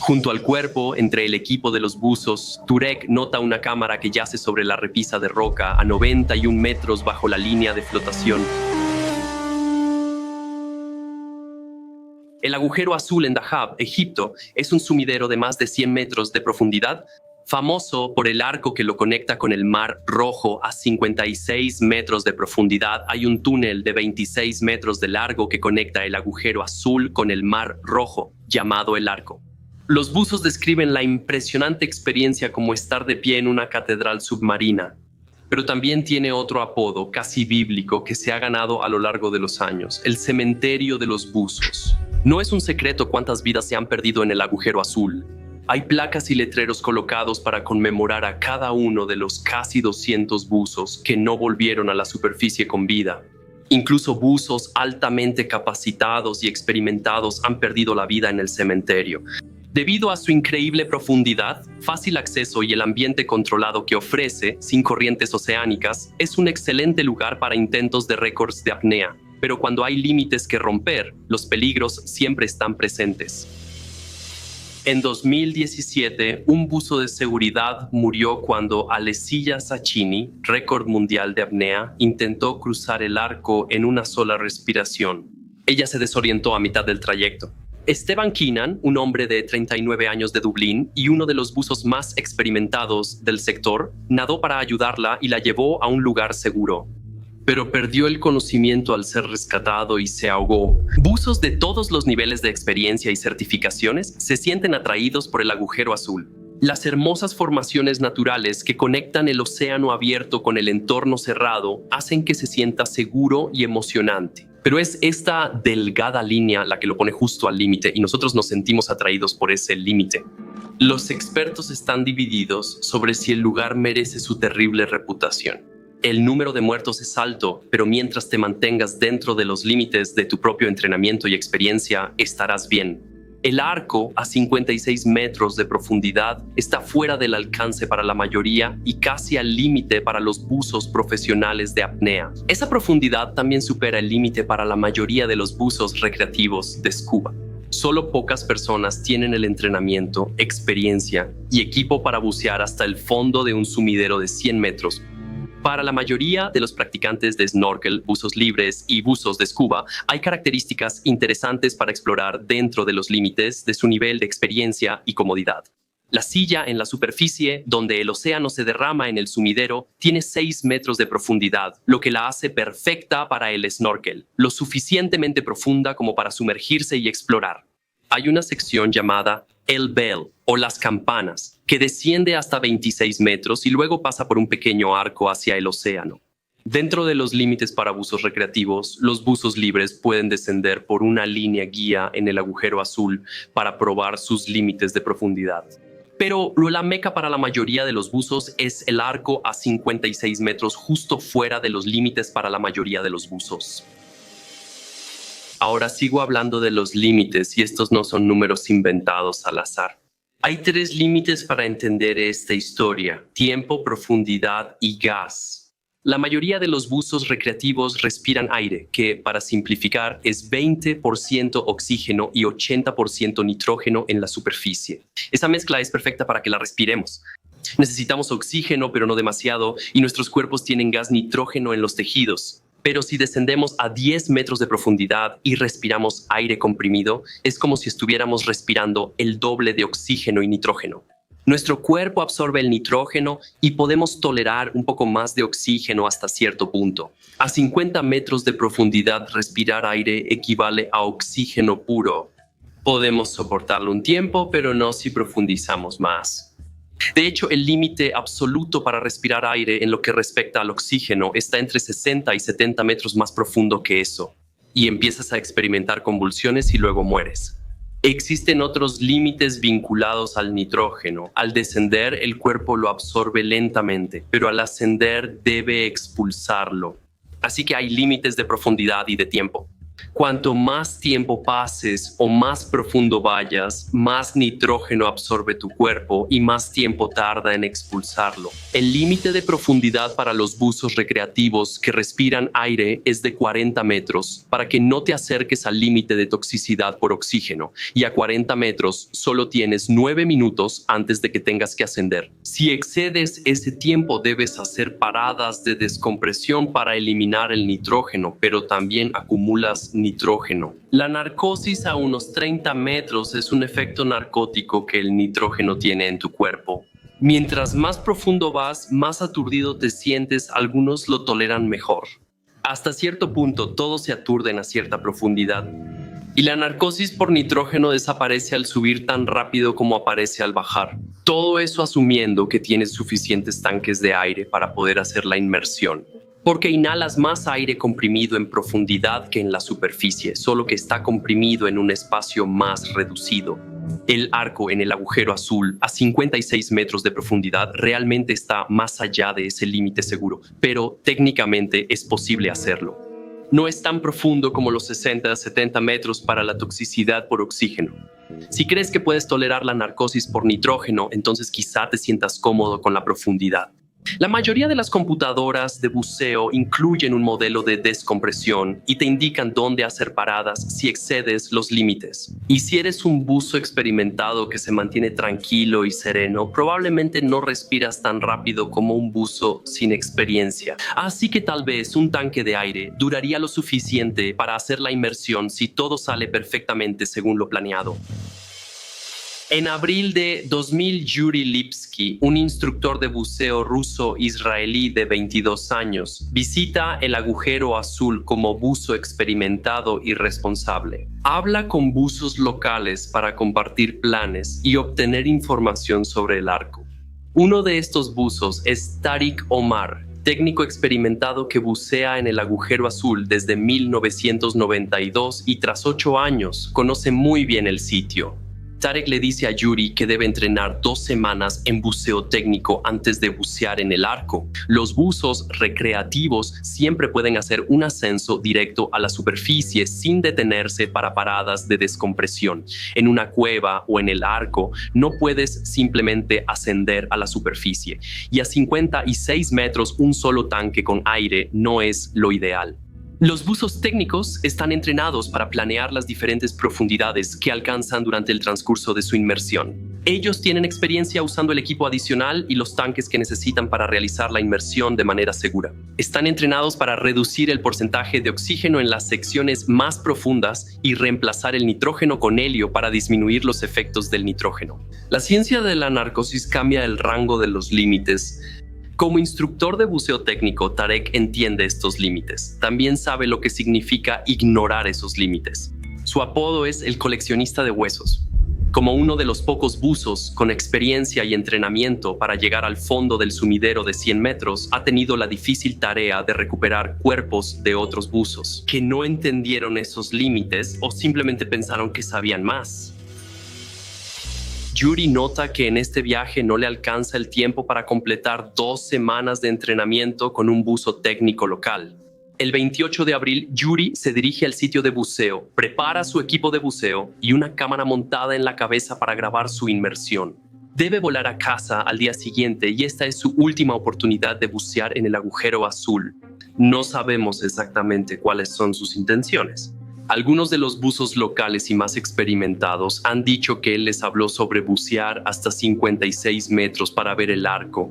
Junto al cuerpo, entre el equipo de los buzos, Turek nota una cámara que yace sobre la repisa de roca a 91 metros bajo la línea de flotación. El agujero azul en Dahab, Egipto, es un sumidero de más de 100 metros de profundidad, famoso por el arco que lo conecta con el Mar Rojo a 56 metros de profundidad. Hay un túnel de 26 metros de largo que conecta el agujero azul con el Mar Rojo, llamado el Arco. Los buzos describen la impresionante experiencia como estar de pie en una catedral submarina, pero también tiene otro apodo casi bíblico que se ha ganado a lo largo de los años: el cementerio de los buzos. No es un secreto cuántas vidas se han perdido en el agujero azul. Hay placas y letreros colocados para conmemorar a cada uno de los casi 200 buzos que no volvieron a la superficie con vida. Incluso buzos altamente capacitados y experimentados han perdido la vida en el cementerio. Debido a su increíble profundidad, fácil acceso y el ambiente controlado que ofrece, sin corrientes oceánicas, es un excelente lugar para intentos de récords de apnea. Pero cuando hay límites que romper, los peligros siempre están presentes. En 2017, un buzo de seguridad murió cuando Alessia Sacchini, récord mundial de apnea, intentó cruzar el arco en una sola respiración. Ella se desorientó a mitad del trayecto. Esteban Keenan, un hombre de 39 años de Dublín y uno de los buzos más experimentados del sector, nadó para ayudarla y la llevó a un lugar seguro. Pero perdió el conocimiento al ser rescatado y se ahogó. Buzos de todos los niveles de experiencia y certificaciones se sienten atraídos por el agujero azul. Las hermosas formaciones naturales que conectan el océano abierto con el entorno cerrado hacen que se sienta seguro y emocionante. Pero es esta delgada línea la que lo pone justo al límite y nosotros nos sentimos atraídos por ese límite. Los expertos están divididos sobre si el lugar merece su terrible reputación. El número de muertos es alto, pero mientras te mantengas dentro de los límites de tu propio entrenamiento y experiencia, estarás bien. El arco, a 56 metros de profundidad, está fuera del alcance para la mayoría y casi al límite para los buzos profesionales de apnea. Esa profundidad también supera el límite para la mayoría de los buzos recreativos de scuba. Solo pocas personas tienen el entrenamiento, experiencia y equipo para bucear hasta el fondo de un sumidero de 100 metros. Para la mayoría de los practicantes de snorkel, buzos libres y buzos de scuba, hay características interesantes para explorar dentro de los límites de su nivel de experiencia y comodidad. La silla en la superficie, donde el océano se derrama en el sumidero, tiene 6 metros de profundidad, lo que la hace perfecta para el snorkel, lo suficientemente profunda como para sumergirse y explorar. Hay una sección llamada el bell o las campanas, que desciende hasta 26 metros y luego pasa por un pequeño arco hacia el océano. Dentro de los límites para buzos recreativos, los buzos libres pueden descender por una línea guía en el agujero azul para probar sus límites de profundidad. Pero la meca para la mayoría de los buzos es el arco a 56 metros justo fuera de los límites para la mayoría de los buzos. Ahora sigo hablando de los límites y estos no son números inventados al azar. Hay 3 límites para entender esta historia: tiempo, profundidad y gas. La mayoría de los buzos recreativos respiran aire, que, para simplificar, es 20% oxígeno y 80% nitrógeno en la superficie. Esa mezcla es perfecta para que la respiremos. Necesitamos oxígeno, pero no demasiado, y nuestros cuerpos tienen gas nitrógeno en los tejidos. Pero si descendemos a 10 metros de profundidad y respiramos aire comprimido, es como si estuviéramos respirando el doble de oxígeno y nitrógeno. Nuestro cuerpo absorbe el nitrógeno y podemos tolerar un poco más de oxígeno hasta cierto punto. A 50 metros de profundidad, respirar aire equivale a oxígeno puro. Podemos soportarlo un tiempo, pero no si profundizamos más. De hecho, el límite absoluto para respirar aire en lo que respecta al oxígeno está entre 60 y 70 metros más profundo que eso, y empiezas a experimentar convulsiones y luego mueres. Existen otros límites vinculados al nitrógeno. Al descender, el cuerpo lo absorbe lentamente, pero al ascender debe expulsarlo. Así que hay límites de profundidad y de tiempo. Cuanto más tiempo pases o más profundo vayas, más nitrógeno absorbe tu cuerpo y más tiempo tarda en expulsarlo. El límite de profundidad para los buzos recreativos que respiran aire es de 40 metros, para que no te acerques al límite de toxicidad por oxígeno, y a 40 metros solo tienes 9 minutos antes de que tengas que ascender. Si excedes ese tiempo, debes hacer paradas de descompresión para eliminar el nitrógeno, pero también acumulas nitrógeno. La narcosis a unos 30 metros es un efecto narcótico que el nitrógeno tiene en tu cuerpo. Mientras más profundo vas, más aturdido te sientes, algunos lo toleran mejor. Hasta cierto punto, todos se aturden a cierta profundidad. Y la narcosis por nitrógeno desaparece al subir tan rápido como aparece al bajar. Todo eso asumiendo que tienes suficientes tanques de aire para poder hacer la inmersión. Porque inhalas más aire comprimido en profundidad que en la superficie, solo que está comprimido en un espacio más reducido. El arco en el agujero azul a 56 metros de profundidad realmente está más allá de ese límite seguro, pero técnicamente es posible hacerlo. No es tan profundo como los 60 a 70 metros para la toxicidad por oxígeno. Si crees que puedes tolerar la narcosis por nitrógeno, entonces quizá te sientas cómodo con la profundidad. La mayoría de las computadoras de buceo incluyen un modelo de descompresión y te indican dónde hacer paradas si excedes los límites. Y si eres un buzo experimentado que se mantiene tranquilo y sereno, probablemente no respiras tan rápido como un buzo sin experiencia. Así que tal vez un tanque de aire duraría lo suficiente para hacer la inmersión si todo sale perfectamente según lo planeado. En abril de 2000, Yuri Lipsky, un instructor de buceo ruso-israelí de 22 años, visita el agujero azul como buzo experimentado y responsable. Habla con buzos locales para compartir planes y obtener información sobre el arco. Uno de estos buzos es Tariq Omar, técnico experimentado que bucea en el agujero azul desde 1992 y tras 8 años conoce muy bien el sitio. Tarek le dice a Yuri que debe entrenar 2 semanas en buceo técnico antes de bucear en el arco. Los buzos recreativos siempre pueden hacer un ascenso directo a la superficie sin detenerse para paradas de descompresión. En una cueva o en el arco no puedes simplemente ascender a la superficie. Y a 56 metros un solo tanque con aire no es lo ideal. Los buzos técnicos están entrenados para planear las diferentes profundidades que alcanzan durante el transcurso de su inmersión. Ellos tienen experiencia usando el equipo adicional y los tanques que necesitan para realizar la inmersión de manera segura. Están entrenados para reducir el porcentaje de oxígeno en las secciones más profundas y reemplazar el nitrógeno con helio para disminuir los efectos del nitrógeno. La ciencia de la narcosis cambia el rango de los límites. Como instructor de buceo técnico, Tarek entiende estos límites. También sabe lo que significa ignorar esos límites. Su apodo es el coleccionista de huesos. Como uno de los pocos buzos con experiencia y entrenamiento para llegar al fondo del sumidero de 100 metros, ha tenido la difícil tarea de recuperar cuerpos de otros buzos que no entendieron esos límites o simplemente pensaron que sabían más. Yuri nota que en este viaje no le alcanza el tiempo para completar 2 semanas de entrenamiento con un buzo técnico local. El 28 de abril, Yuri se dirige al sitio de buceo, prepara su equipo de buceo y una cámara montada en la cabeza para grabar su inmersión. Debe volar a casa al día siguiente y esta es su última oportunidad de bucear en el agujero azul. No sabemos exactamente cuáles son sus intenciones. Algunos de los buzos locales y más experimentados han dicho que él les habló sobre bucear hasta 56 metros para ver el arco.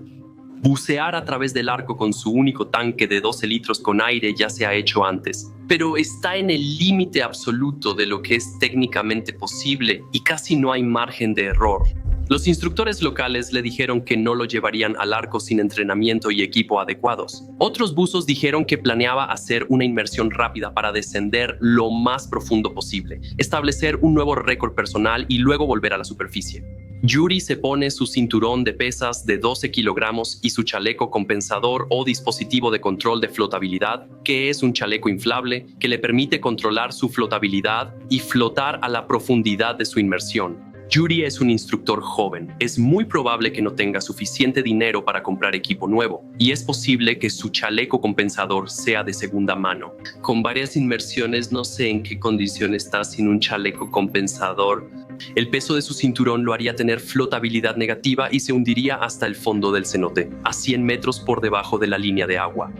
Bucear a través del arco con su único tanque de 12 litros con aire ya se ha hecho antes, pero está en el límite absoluto de lo que es técnicamente posible y casi no hay margen de error. Los instructores locales le dijeron que no lo llevarían al arco sin entrenamiento y equipo adecuados. Otros buzos dijeron que planeaba hacer una inmersión rápida para descender lo más profundo posible, establecer un nuevo récord personal y luego volver a la superficie. Yuri se pone su cinturón de pesas de 12 kilogramos y su chaleco compensador o dispositivo de control de flotabilidad, que es un chaleco inflable que le permite controlar su flotabilidad y flotar a la profundidad de su inmersión. Yuri es un instructor joven. Es muy probable que no tenga suficiente dinero para comprar equipo nuevo y es posible que su chaleco compensador sea de segunda mano. Con varias inmersiones no sé en qué condición está sin un chaleco compensador. El peso de su cinturón lo haría tener flotabilidad negativa y se hundiría hasta el fondo del cenote, a 100 metros por debajo de la línea de agua.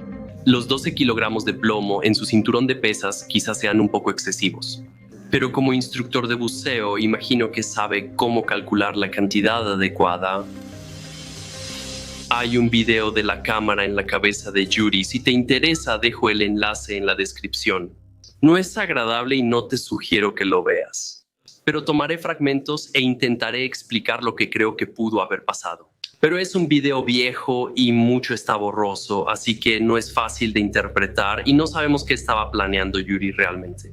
Los 12 kilogramos de plomo en su cinturón de pesas quizás sean un poco excesivos. Pero como instructor de buceo, imagino que sabe cómo calcular la cantidad adecuada. Hay un video de la cámara en la cabeza de Yuri. Si te interesa, dejo el enlace en la descripción. No es agradable y no te sugiero que lo veas. Pero tomaré fragmentos e intentaré explicar lo que creo que pudo haber pasado. Pero es un video viejo y mucho está borroso, así que no es fácil de interpretar y no sabemos qué estaba planeando Yuri realmente.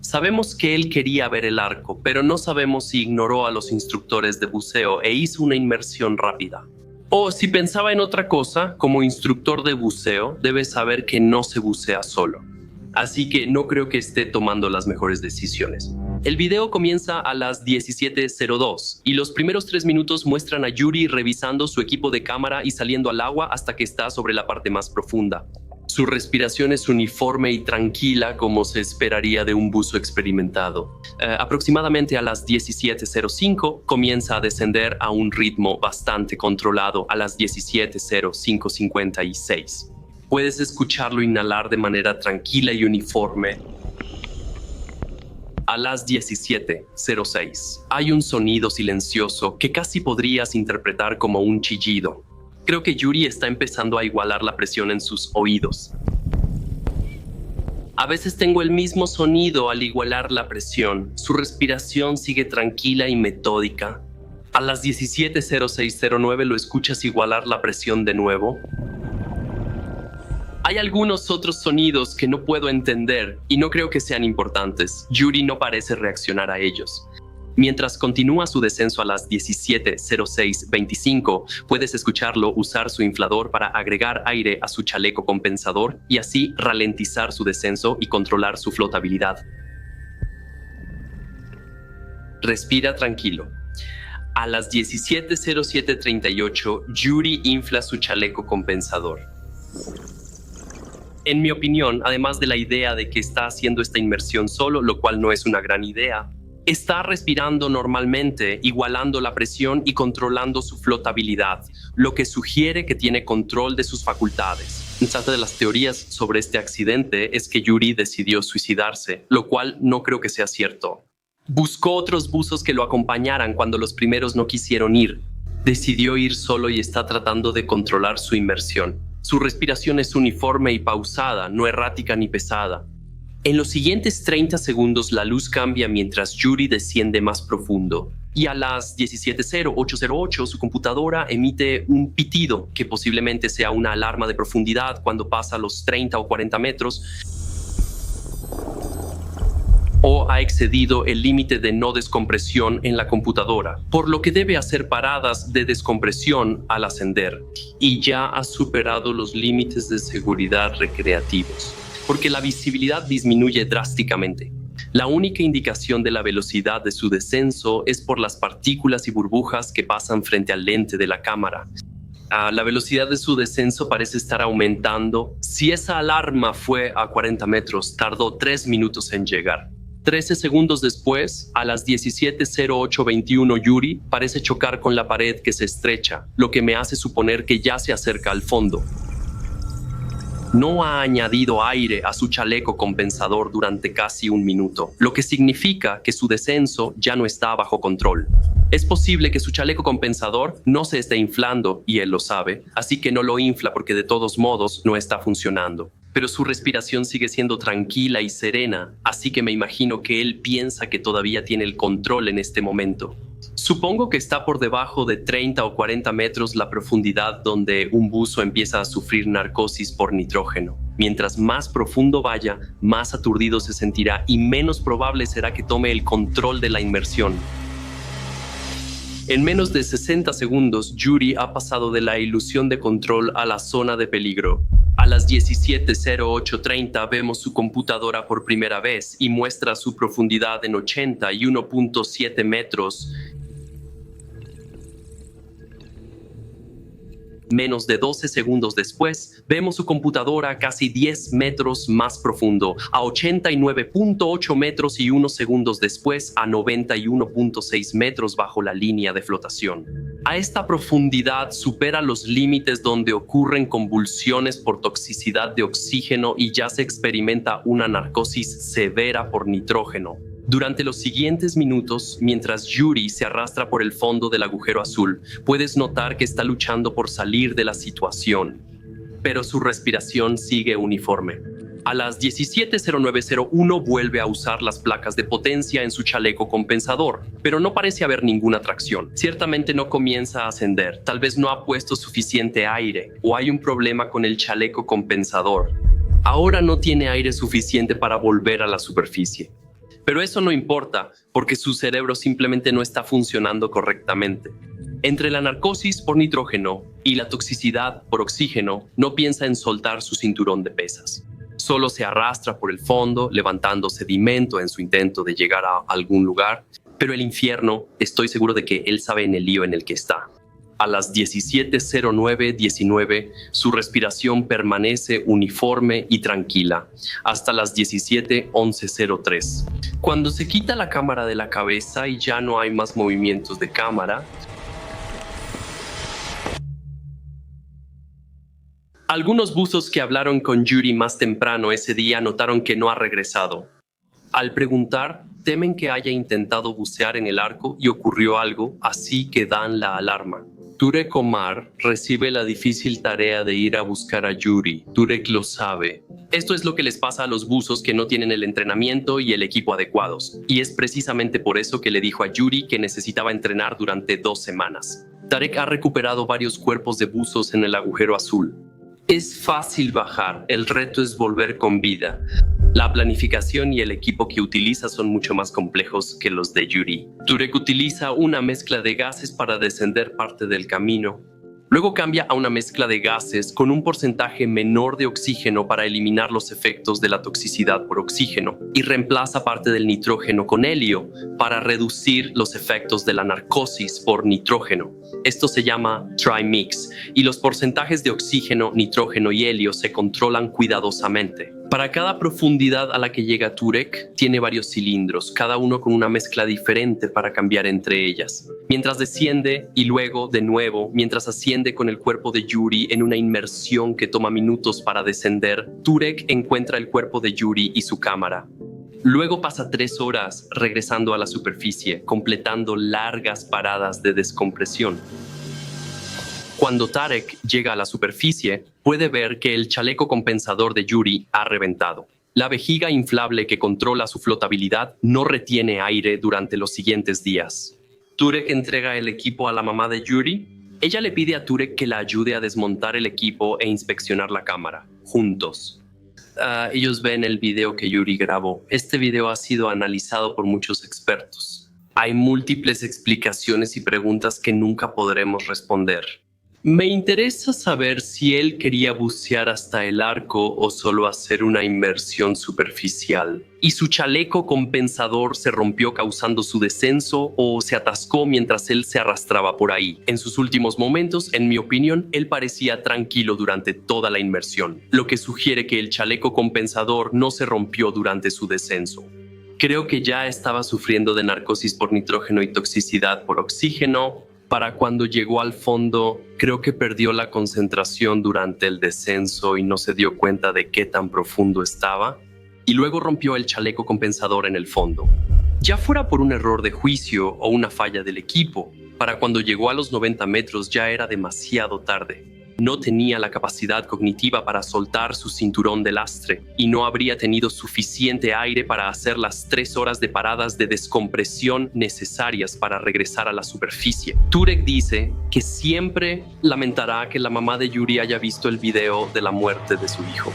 Sabemos que él quería ver el arco, pero no sabemos si ignoró a los instructores de buceo e hizo una inmersión rápida. O si pensaba en otra cosa, como instructor de buceo, debes saber que no se bucea solo. Así que no creo que esté tomando las mejores decisiones. El video comienza a las 17:02 y los primeros 3 minutos muestran a Yuri revisando su equipo de cámara y saliendo al agua hasta que está sobre la parte más profunda. Su respiración es uniforme y tranquila como se esperaría de un buzo experimentado. Aproximadamente a las 17:05 comienza a descender a un ritmo bastante controlado a las 17:05:56. Puedes escucharlo inhalar de manera tranquila y uniforme. A las 17:06 hay un sonido silencioso que casi podrías interpretar como un chillido. Creo que Yuri está empezando a igualar la presión en sus oídos. A veces tengo el mismo sonido al igualar la presión. Su respiración sigue tranquila y metódica. A las 17:06:09 lo escuchas igualar la presión de nuevo. Hay algunos otros sonidos que no puedo entender y no creo que sean importantes. Yuri no parece reaccionar a ellos. Mientras continúa su descenso a las 17:06:25, puedes escucharlo usar su inflador para agregar aire a su chaleco compensador y así ralentizar su descenso y controlar su flotabilidad. Respira tranquilo. A las 17:07:38, Yuri infla su chaleco compensador. En mi opinión, además de la idea de que está haciendo esta inmersión solo, lo cual no es una gran idea, está respirando normalmente, igualando la presión y controlando su flotabilidad, lo que sugiere que tiene control de sus facultades. Una de las teorías sobre este accidente es que Yuri decidió suicidarse, lo cual no creo que sea cierto. Buscó otros buzos que lo acompañaran cuando los primeros no quisieron ir. Decidió ir solo y está tratando de controlar su inmersión. Su respiración es uniforme y pausada, no errática ni pesada. En los siguientes 30 segundos la luz cambia mientras Yuri desciende más profundo. Y a las 17:08:08 su computadora emite un pitido que posiblemente sea una alarma de profundidad cuando pasa los 30 o 40 metros o ha excedido el límite de no descompresión en la computadora, por lo que debe hacer paradas de descompresión al ascender y ya ha superado los límites de seguridad recreativos, porque la visibilidad disminuye drásticamente. La única indicación de la velocidad de su descenso es por las partículas y burbujas que pasan frente al lente de la cámara. La velocidad de su descenso parece estar aumentando. Si esa alarma fue a 40 metros, tardó 3 minutos en llegar. 13 segundos después, a las 17:08:21, Yuri parece chocar con la pared que se estrecha, lo que me hace suponer que ya se acerca al fondo. No ha añadido aire a su chaleco compensador durante casi un minuto, lo que significa que su descenso ya no está bajo control. Es posible que su chaleco compensador no se esté inflando y él lo sabe, así que no lo infla porque de todos modos no está funcionando. Pero su respiración sigue siendo tranquila y serena, así que me imagino que él piensa que todavía tiene el control en este momento. Supongo que está por debajo de 30 o 40 metros la profundidad donde un buzo empieza a sufrir narcosis por nitrógeno. Mientras más profundo vaya, más aturdido se sentirá y menos probable será que tome el control de la inmersión. En menos de 60 segundos, Yuri ha pasado de la ilusión de control a la zona de peligro. A las 17:08:30 vemos su computadora por primera vez y muestra su profundidad en 81.7 metros Menos de 12 segundos después, vemos su computadora casi 10 metros más profundo, a 89.8 metros y unos segundos después a 91.6 metros bajo la línea de flotación. A esta profundidad supera los límites donde ocurren convulsiones por toxicidad de oxígeno y ya se experimenta una narcosis severa por nitrógeno. Durante los siguientes minutos, mientras Yuri se arrastra por el fondo del agujero azul, puedes notar que está luchando por salir de la situación, pero su respiración sigue uniforme. A las 17:09:01 vuelve a usar las placas de potencia en su chaleco compensador, pero no parece haber ninguna tracción. Ciertamente no comienza a ascender, tal vez no ha puesto suficiente aire o hay un problema con el chaleco compensador. Ahora no tiene aire suficiente para volver a la superficie. Pero eso no importa, porque su cerebro simplemente no está funcionando correctamente. Entre la narcosis por nitrógeno y la toxicidad por oxígeno, no piensa en soltar su cinturón de pesas. Solo se arrastra por el fondo, levantando sedimento en su intento de llegar a algún lugar. Pero el infierno, estoy seguro de que él sabe en el lío en el que está. A las 17:09:19, su respiración permanece uniforme y tranquila, hasta las 17:11:03. Cuando se quita la cámara de la cabeza y ya no hay más movimientos de cámara, algunos buzos que hablaron con Yuri más temprano ese día notaron que no ha regresado. Al preguntar, temen que haya intentado bucear en el arco y ocurrió algo, así que dan la alarma. Turek Omar recibe la difícil tarea de ir a buscar a Yuri. Turek lo sabe. Esto es lo que les pasa a los buzos que no tienen el entrenamiento y el equipo adecuados. Y es precisamente por eso que le dijo a Yuri que necesitaba entrenar durante 2 semanas. Tarek ha recuperado varios cuerpos de buzos en el agujero azul. Es fácil bajar, el reto es volver con vida. La planificación y el equipo que utiliza son mucho más complejos que los de Yuri. Turek utiliza una mezcla de gases para descender parte del camino. Luego cambia a una mezcla de gases con un porcentaje menor de oxígeno para eliminar los efectos de la toxicidad por oxígeno y reemplaza parte del nitrógeno con helio para reducir los efectos de la narcosis por nitrógeno. Esto se llama trimix y los porcentajes de oxígeno, nitrógeno y helio se controlan cuidadosamente. Para cada profundidad a la que llega Turek, tiene varios cilindros, cada uno con una mezcla diferente para cambiar entre ellas. Mientras desciende y luego, de nuevo, mientras asciende con el cuerpo de Yuri en una inmersión que toma minutos para descender, Turek encuentra el cuerpo de Yuri y su cámara. Luego pasa 3 horas regresando a la superficie, completando largas paradas de descompresión. Cuando Tarek llega a la superficie, puede ver que el chaleco compensador de Yuri ha reventado. La vejiga inflable que controla su flotabilidad no retiene aire durante los siguientes días. Turek entrega el equipo a la mamá de Yuri. Ella le pide a Turek que la ayude a desmontar el equipo e inspeccionar la cámara, juntos. Ellos ven el video que Yuri grabó. Este video ha sido analizado por muchos expertos. Hay múltiples explicaciones y preguntas que nunca podremos responder. Me interesa saber si él quería bucear hasta el arco o solo hacer una inmersión superficial. ¿Y su chaleco compensador se rompió causando su descenso o se atascó mientras él se arrastraba por ahí? En sus últimos momentos, en mi opinión, él parecía tranquilo durante toda la inmersión, lo que sugiere que el chaleco compensador no se rompió durante su descenso. Creo que ya estaba sufriendo de narcosis por nitrógeno y toxicidad por oxígeno. Para cuando llegó al fondo, creo que perdió la concentración durante el descenso y no se dio cuenta de qué tan profundo estaba, y luego rompió el chaleco compensador en el fondo. Ya fuera por un error de juicio o una falla del equipo, para cuando llegó a los 90 metros ya era demasiado tarde. No tenía la capacidad cognitiva para soltar su cinturón de lastre y no habría tenido suficiente aire para hacer las 3 horas de paradas de descompresión necesarias para regresar a la superficie. Turek dice que siempre lamentará que la mamá de Yuri haya visto el video de la muerte de su hijo.